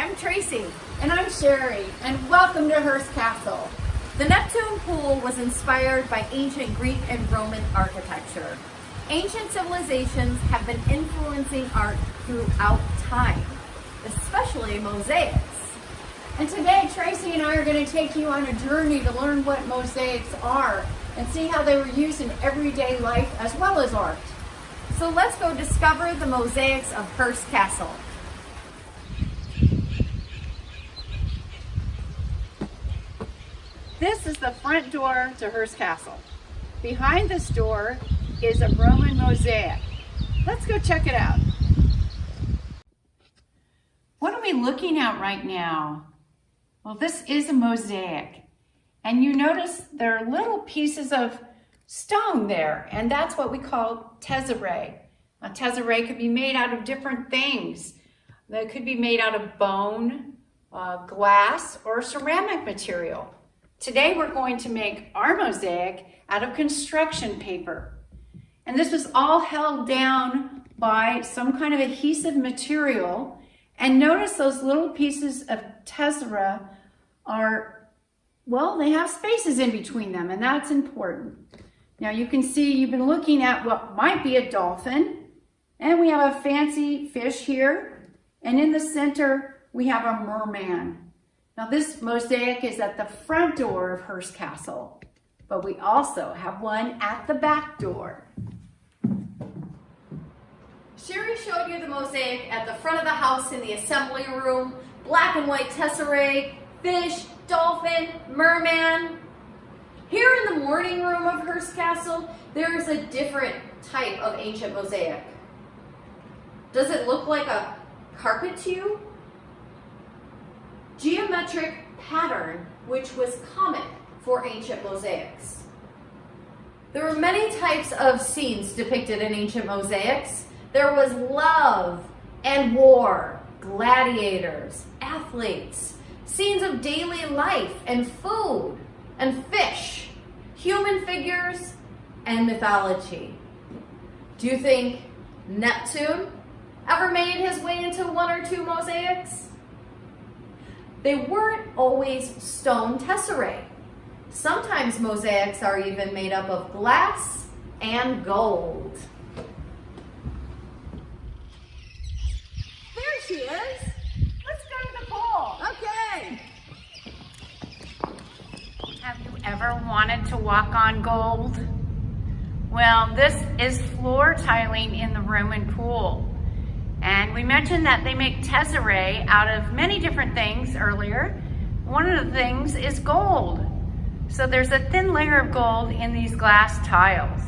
I'm Tracy. And I'm Shari, and welcome to Hearst Castle. The Neptune pool was inspired by ancient Greek and Roman architecture. Ancient civilizations have been influencing art throughout time, especially mosaics. And today, Tracy and I are going to take you on a journey to learn what mosaics are and see how they were used in everyday life as well as art. So let's go discover the mosaics of Hearst Castle. This is the front door to Hearst Castle. Behind this door is a Roman mosaic. Let's go check it out. What are we looking at right now? Well, this is a mosaic. And you notice there are little pieces of stone there, and that's what we call tesserae. A tesserae could be made out of different things. They could be made out of bone, glass, or ceramic material. Today we're going to make our mosaic out of construction paper. And this was all held down by some kind of adhesive material. And notice those little pieces of tessera are, well, they have spaces in between them, and that's important. Now you can see you've been looking at what might be a dolphin, and we have a fancy fish here, and in the center we have a merman. Now this mosaic is at the front door of Hearst Castle, but we also have one at the back door. Shari showed you the mosaic at the front of the house in the assembly room. Black and white tesserae, fish, dolphin, merman. Here in the morning room of Hearst Castle, there is a different type of ancient mosaic. Does it look like a carpet to you? Geometric pattern, which was common for ancient mosaics. There were many types of scenes depicted in ancient mosaics. There was love and war, gladiators, athletes, scenes of daily life and food and fish, human figures, and mythology. Do you think Neptune ever made his way into one or two mosaics? They weren't always stone tesserae. Sometimes mosaics are even made up of glass and gold. There she is. Let's go to the pool. Okay. Have you ever wanted to walk on gold? Well, this is floor tiling in the Roman pool. And we mentioned that they make tesserae out of many different things earlier. One of the things is gold. So there's a thin layer of gold in these glass tiles.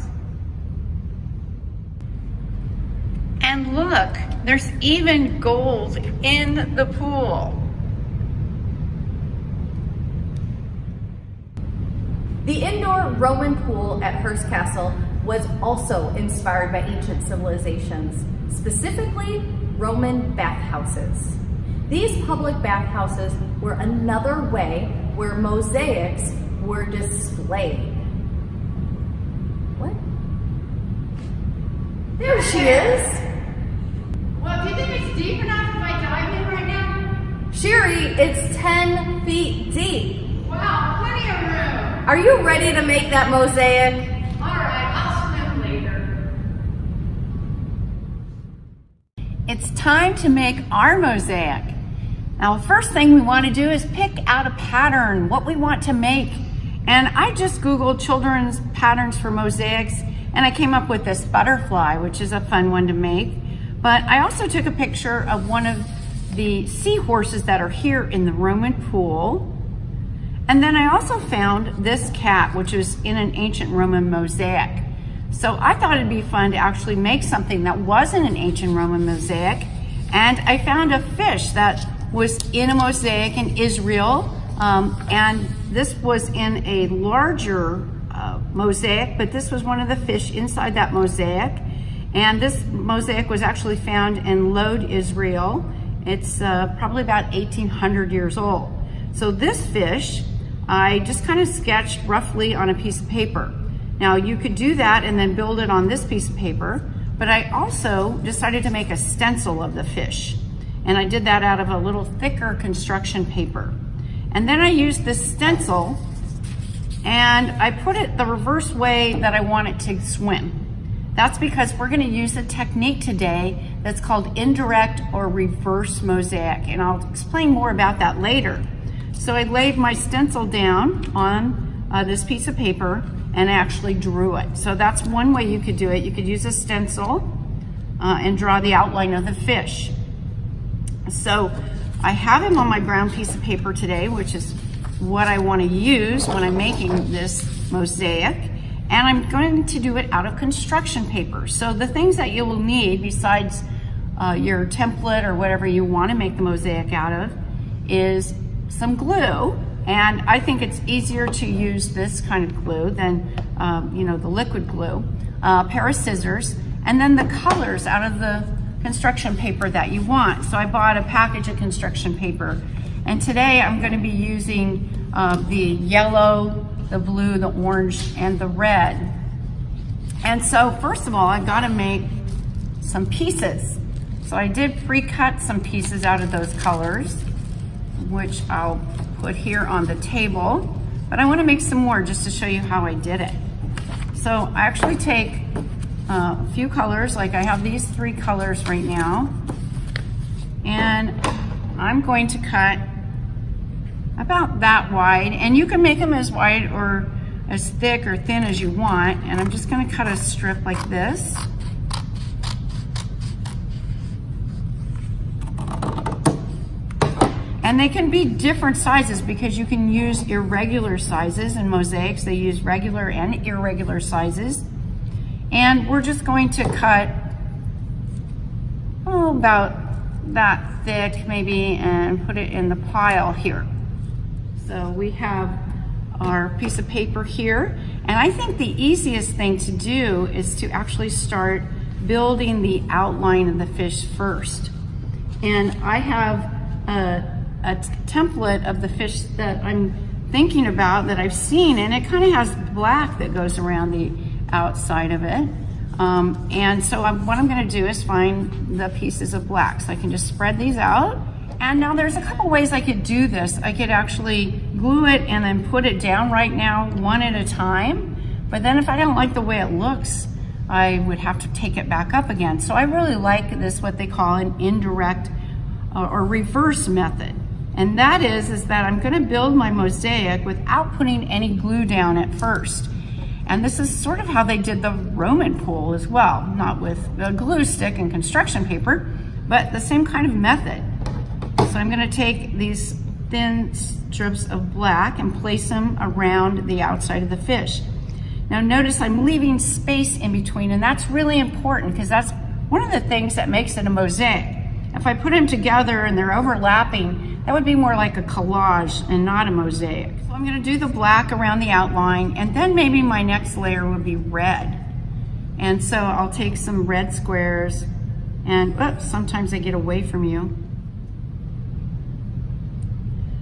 And look, there's even gold in the pool. The indoor Roman pool at Hearst Castle was also inspired by ancient civilizations, specifically Roman bathhouses. These public bathhouses were another way where mosaics were displayed. What? There she is. Well, do you think it's deep enough if I dive in right now? Shari, it's 10 feet deep. Wow, plenty of room. Are you ready to make that mosaic? All right, I'll swim later. It's time to make our mosaic. Now, the first thing we want to do is pick out a pattern, what we want to make. And I just Googled children's patterns for mosaics, and I came up with this butterfly, which is a fun one to make. But I also took a picture of one of the seahorses that are here in the Roman pool. And then I also found this cat, which is in an ancient Roman mosaic. So I thought it'd be fun to actually make something that wasn't an ancient Roman mosaic. And I found a fish that was in a mosaic in Israel. And this was in a larger mosaic, but this was one of the fish inside that mosaic. And this mosaic was actually found in Lod, Israel. It's probably about 1,800 years old. So this fish, I just kind of sketched roughly on a piece of paper. Now you could do that and then build it on this piece of paper, but I also decided to make a stencil of the fish. And I did that out of a little thicker construction paper. And then I used this stencil and I put it the reverse way that I want it to swim. That's because we're going to use a technique today that's called indirect or reverse mosaic, and I'll explain more about that later. So I laid my stencil down on this piece of paper and actually drew it. So that's one way you could do it. You could use a stencil and draw the outline of the fish. So I have him on my brown piece of paper today, which is what I want to use when I'm making this mosaic. And I'm going to do it out of construction paper. So the things that you will need besides your template or whatever you want to make the mosaic out of is some glue. And I think it's easier to use this kind of glue than the liquid glue, a pair of scissors, and then the colors out of the construction paper that you want. So I bought a package of construction paper. And today I'm going to be using the yellow, the blue, the orange, and the red. And so first of all, I've got to make some pieces. So I did pre-cut some pieces out of those colors, which I'll put here on the table. But I want to make some more just to show you how I did it. So I actually take a few colors, like I have these 3 colors right now. And I'm going to cut about that wide, and you can make them as wide or as thick or thin as you want. And I'm just going to cut a strip like this. And they can be different sizes because you can use irregular sizes in mosaics. They use regular and irregular sizes. And we're just going to cut about that thick maybe and put it in the pile here. So we have our piece of paper here, and I think the easiest thing to do is to actually start building the outline of the fish first. And I have a template of the fish that I'm thinking about that I've seen, and it kind of has black that goes around the outside of it. And so what I'm going to do is find the pieces of black. So I can just spread these out. And now there's a couple ways I could do this. I could actually glue it and then put it down right now, one at a time. But then if I don't like the way it looks, I would have to take it back up again. So I really like this, what they call an indirect or reverse method. And that is that I'm going to build my mosaic without putting any glue down at first. And this is sort of how they did the Roman pool as well, not with a glue stick and construction paper, but the same kind of method. So I'm going to take these thin strips of black and place them around the outside of the fish. Now notice I'm leaving space in between, and that's really important because that's one of the things that makes it a mosaic. If I put them together and they're overlapping, that would be more like a collage and not a mosaic. So I'm going to do the black around the outline, and then maybe my next layer would be red. And so I'll take some red squares, and oops, sometimes they get away from you.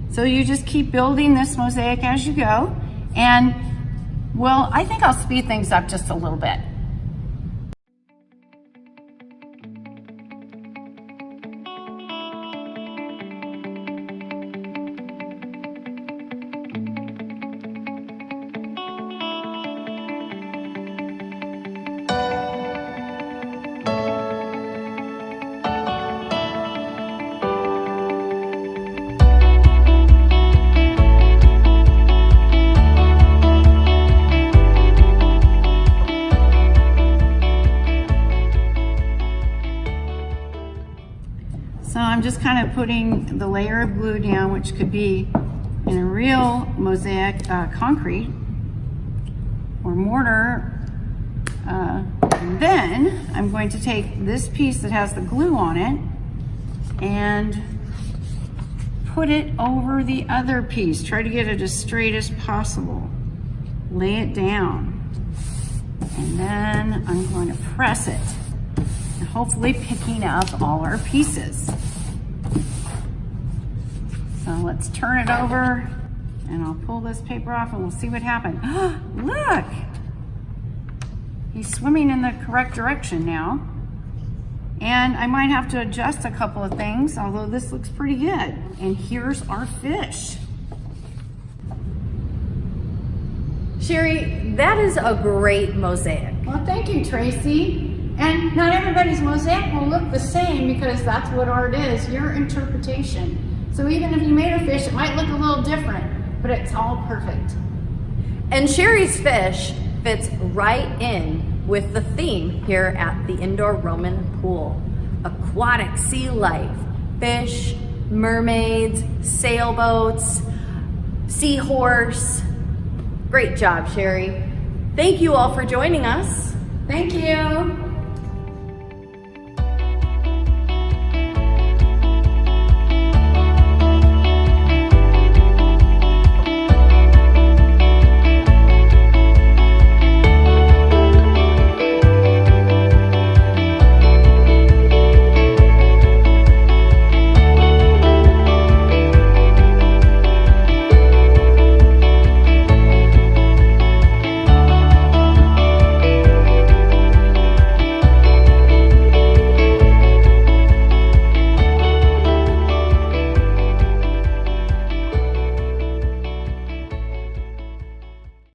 So you just keep building this mosaic as you go. And well, I think I'll speed things up just a little bit. So I'm just kind of putting the layer of glue down, which could be in a real mosaic concrete or mortar. And then I'm going to take this piece that has the glue on it and put it over the other piece. Try to get it as straight as possible. Lay it down. And then I'm going to press it, and hopefully picking up all our pieces. So let's turn it over, and I'll pull this paper off and we'll see what happens. Look! He's swimming in the correct direction now. And I might have to adjust a couple of things, although this looks pretty good. And here's our fish. Shari, that is a great mosaic. Well, thank you, Tracy. And not everybody's mosaic will look the same because that's what art is, your interpretation. So even if you made a fish, it might look a little different, but it's all perfect. And Shari's fish fits right in with the theme here at the indoor Roman pool. Aquatic sea life, fish, mermaids, sailboats, seahorse. Great job, Shari. Thank you all for joining us. Thank you.